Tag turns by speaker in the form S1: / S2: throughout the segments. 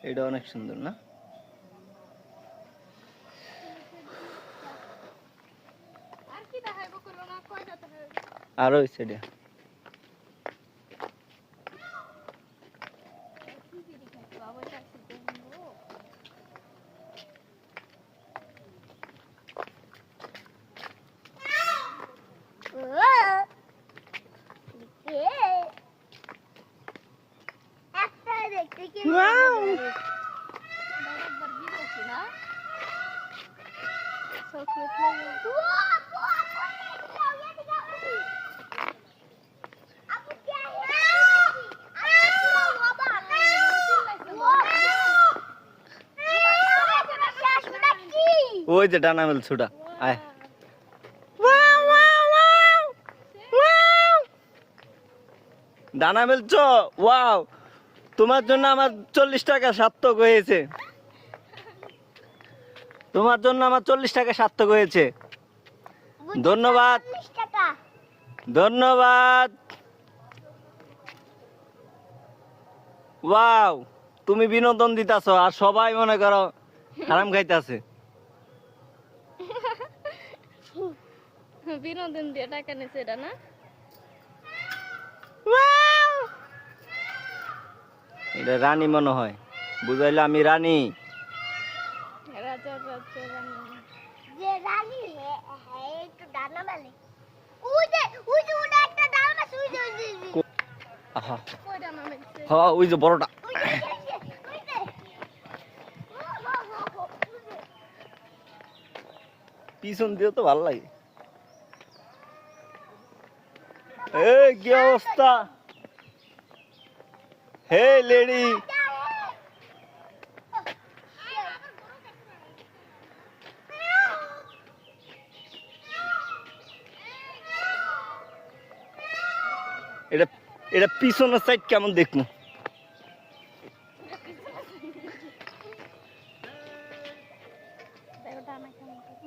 S1: এটা অনেক সুন্দর না? আর ওই সাইডে ওই যে ডানা মেল ছুটা আয় ডানা মেলছ ওয়াও তোমার জন্য আমার 40 টাকা সার্থক হয়েছে তোমার জন্য আমার 40 টাকা সার্থক হয়েছে ধন্যবাদ ধন্যবাদ ওয়াও তুমি বিনোদন দিতাছ আর সবাই মনে করো হারাম খাইতাছে
S2: বিনোদন দিয়ে টাকা নিছে এটা না
S1: এটা রানী মনে হয় বুঝাইলে আমি রানী
S2: রাজা রাজা রানী
S3: যে রানী হ্যাঁ একটু ডানা মেলে ওই যে ওটা একটা ডানা আছে ওই যে
S1: আহা
S2: কই ডানা মেলছে
S1: হ্যাঁ ওই যে বড়টা পিছন দিয়ে তো ভালো লাগে এই কি অবস্থা হে লেডি এটা এটা পিছনের সাইড কেমন দেখবো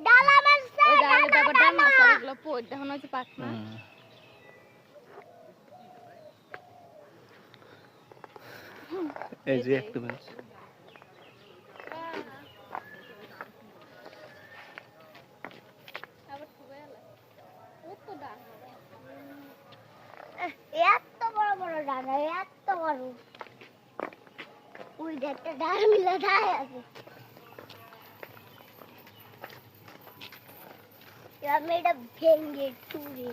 S3: ডালা মারছে
S2: ওই ডালে দেখো ডানা আছে এগুলো পোট দেখো না যে পাখনা
S1: এই যে একটু বেশ
S2: আবার খুবে এলা কত ডানা
S3: এত বড় বড় ডানা এত বড় ওই যে একটা ডানা মিলে দাঁড়ায় আছে আমি এটা ভেঙে চুরি